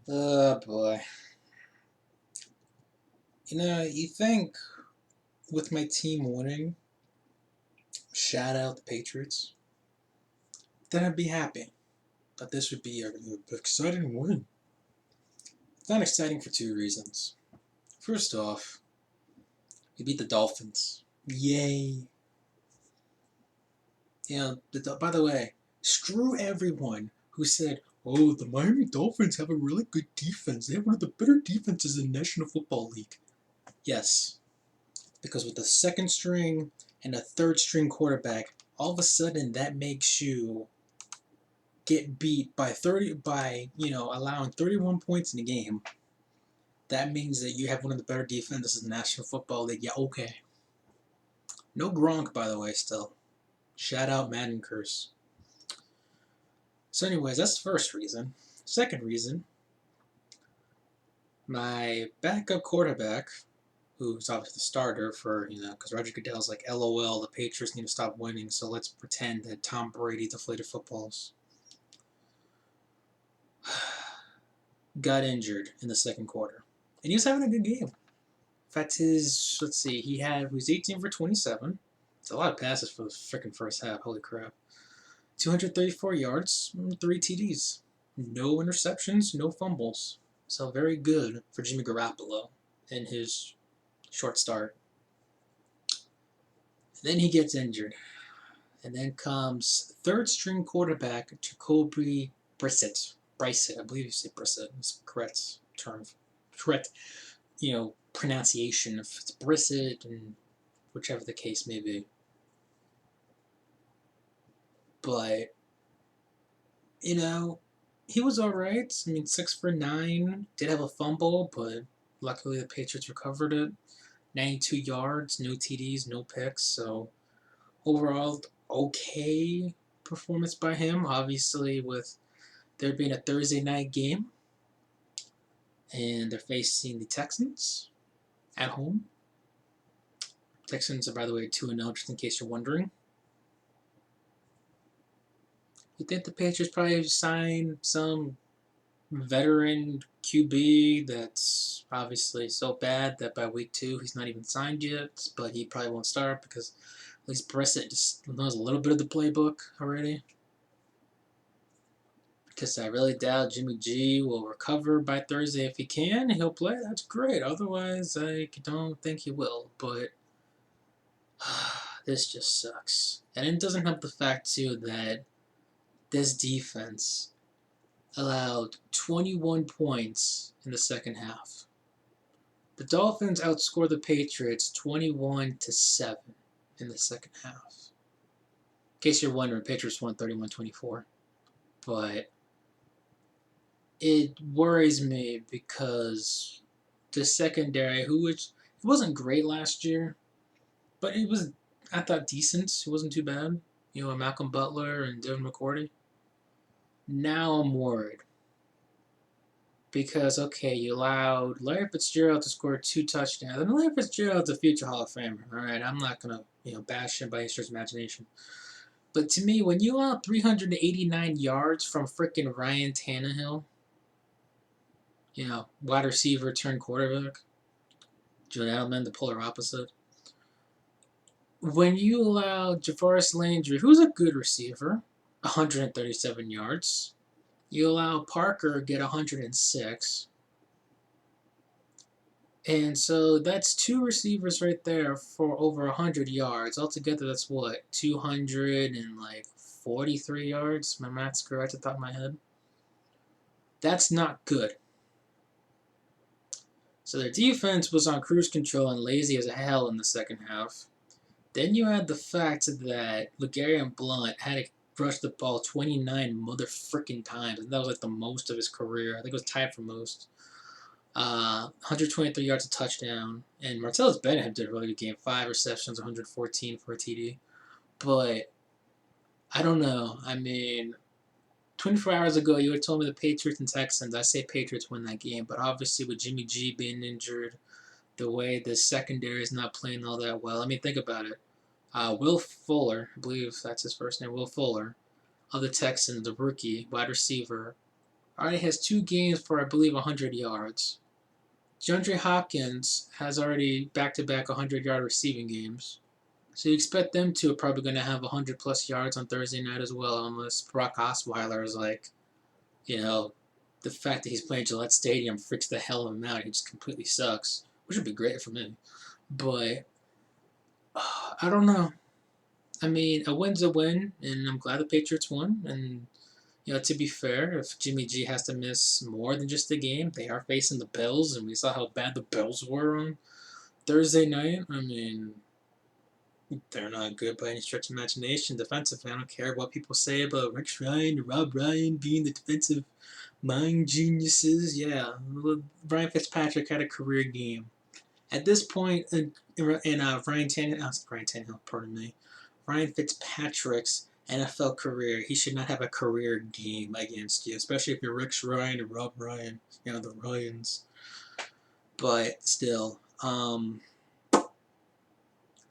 Oh boy. You think with my team winning, shout out the Patriots, then I'd be happy. But this would be an exciting win. It's not exciting for two reasons. First off, we beat the Dolphins. Yay. By the way, screw everyone who said, oh, the Miami Dolphins have a really good defense. They have one of the better defenses in the National Football League. Yes, because with the second string and a third string quarterback, all of a sudden that makes you get beat by 30 by, allowing 31 points in a game. That means that you have one of the better defenses in the National Football League. Yeah, okay. No Gronk, by the way, still. Shout out Madden Curse. So, anyways, that's the first reason. Second reason, my backup quarterback, who's obviously the starter for, because Roger Goodell's like, LOL, the Patriots need to stop winning, so let's pretend that Tom Brady deflated footballs. Got injured in the second quarter. And he was having a good game. In fact, let's see, he was 18 for 27. It's a lot of passes for the freaking first half. Holy crap. 234 yards, 3 TDs. No interceptions, no fumbles. So very good for Jimmy Garoppolo in his short start. And then he gets injured. And then comes third string quarterback Jacoby Brissett. I believe you say Brissett. It's the correct term. Correct, pronunciation. If it's Brissett and whichever the case may be. But, he was alright. I mean, 6 for 9. Did have a fumble, but luckily the Patriots recovered it. 92 yards, no TDs, no picks. So, overall, okay performance by him. Obviously, with there being a Thursday night game, and they're facing the Texans at home. Texans are, by the way, 2-0, just in case you're wondering. You think the Patriots probably sign some veteran QB that's obviously so bad that by week 2 he's not even signed yet, but he probably won't start because at least Brissett just knows a little bit of the playbook already. Because I really doubt Jimmy G will recover by Thursday. If he can, he'll play. That's great. Otherwise, I don't think he will. But this just sucks. And it doesn't help the fact, too, that this defense allowed 21 points in the second half. The Dolphins outscored the Patriots 21-7 in the second half. In case you're wondering, Patriots won 31-24. But it worries me because the secondary, it wasn't great last year, but it was, I thought, decent. It wasn't too bad. Malcolm Butler and Devin McCourty. Now I'm worried. Because, okay, you allowed Larry Fitzgerald to score 2 touchdowns. And Larry Fitzgerald's a future Hall of Famer. All right, I'm not going to, bash him by any stretch of imagination. But to me, when you allow 389 yards from frickin' Ryan Tannehill, wide receiver turned quarterback, Julian Edelman, the polar opposite. When you allow Javaris Landry, who's a good receiver, 137 yards, you allow Parker get 106. And so that's 2 receivers right there for over 100 yards. Altogether, that's what, 243 yards? My math's correct at the top of my head. That's not good. So their defense was on cruise control and lazy as hell in the second half. Then you had the fact that LeGarrette Blount had to rush the ball 29 motherfucking times. And that was like the most of his career. I think it was tied for most. 123 yards, a touchdown. And Martellus Bennett did a really good game. 5 receptions, 114 for a TD. But I don't know. I mean, 24 hours ago, you had told me the Patriots and Texans. I say Patriots win that game. But obviously, with Jimmy G being injured, the way the secondary is not playing all that well. I mean, think about it. Will Fuller, I believe that's his first name, Will Fuller, of the Texans, the rookie wide receiver, already has 2 games for, I believe, 100 yards. DeAndre Hopkins has already back-to-back 100-yard receiving games. So you expect them to are probably going to have 100-plus yards on Thursday night as well, unless Brock Osweiler is like, the fact that he's playing Gillette Stadium freaks the hell out of him out. He just completely sucks, which would be great for me. But I don't know. I mean, a win's a win, and I'm glad the Patriots won. And to be fair, if Jimmy G has to miss more than just a game, they are facing the Bills, and we saw how bad the Bills were on Thursday night. I mean, they're not good by any stretch of imagination defensively. I don't care what people say about Rex Ryan or Rob Ryan being the defensive mind geniuses. Yeah, Ryan Fitzpatrick had a career game. At this point Ryan Tannehill, pardon me, Ryan Fitzpatrick's NFL career, he should not have a career game against you, especially if you're Rex Ryan or Rob Ryan, the Ryans. But still, I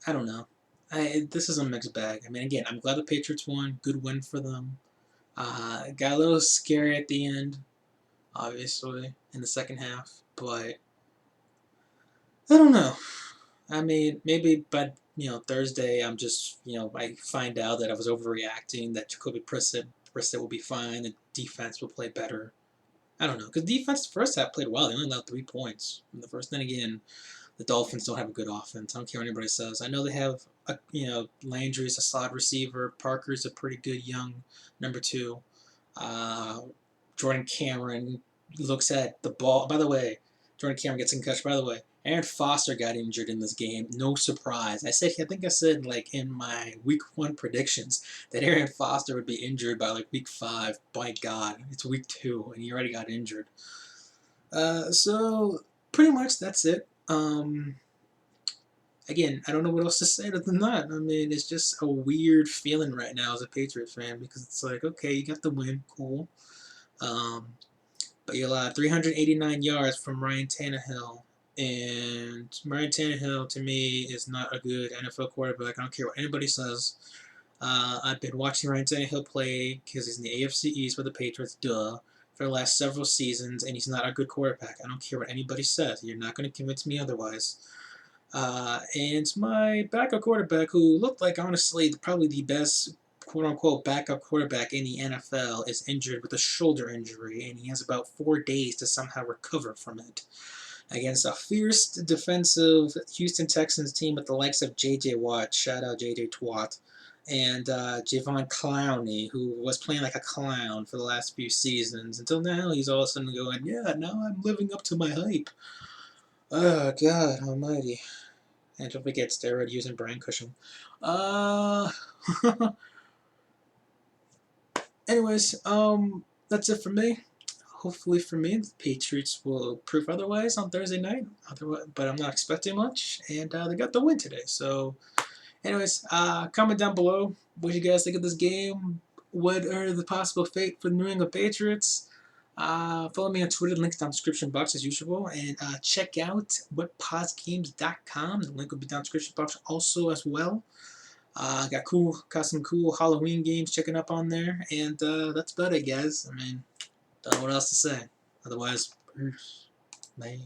don't know. This is a mixed bag. I mean, again, I'm glad the Patriots won. Good win for them. Got a little scary at the end, obviously, in the second half. But I don't know. I mean, maybe by Thursday, I'm just I find out that I was overreacting. That Jacoby Brissett will be fine. The defense will play better. I don't know, because defense the first half played well. They only allowed 3 points in the first. Then again, the Dolphins don't have a good offense. I don't care what anybody says. I know they have Landry's a solid receiver. Parker's a pretty good young number 2. Jordan Cameron looks at the ball. By the way, Jordan Cameron gets in concussion. By the way, Aaron Foster got injured in this game. No surprise. I think I said in my week 1 predictions that Aaron Foster would be injured by week 5. By God, it's week 2 and he already got injured. So pretty much that's it. Again, I don't know what else to say other than that. I mean, it's just a weird feeling right now as a Patriots fan because it's like, okay, you got the win, cool. But you allowed 389 yards from Ryan Tannehill. And Ryan Tannehill, to me, is not a good NFL quarterback. I don't care what anybody says. I've been watching Ryan Tannehill play because he's in the AFC East with the Patriots, for the last several seasons, and he's not a good quarterback. I don't care what anybody says. You're not going to convince me otherwise. And my backup quarterback, who looked like, honestly, probably the best quote-unquote backup quarterback in the NFL, is injured with a shoulder injury, and he has about 4 days to somehow recover from it. Against a fierce defensive Houston Texans team with the likes of J.J. Watt, shout out J.J. Twat, and Javon Clowney, who was playing like a clown for the last few seasons. Until now, he's all of a sudden going, yeah, now I'm living up to my hype. Oh, God almighty. And don't forget steroid using Brian Cushing. Anyways, that's it for me. Hopefully for me, the Patriots will prove otherwise on Thursday night. But I'm not expecting much, and they got the win today. So, anyways, comment down below what you guys think of this game. What are the possible fate for the New England Patriots? Follow me on Twitter, links down in the description box as usual, and check out whatpodsgames.com. The link will be down in the description box also as well. Got some cool Halloween games checking up on there, and that's about it, guys. I mean, don't know what else to say. Otherwise, peace, man.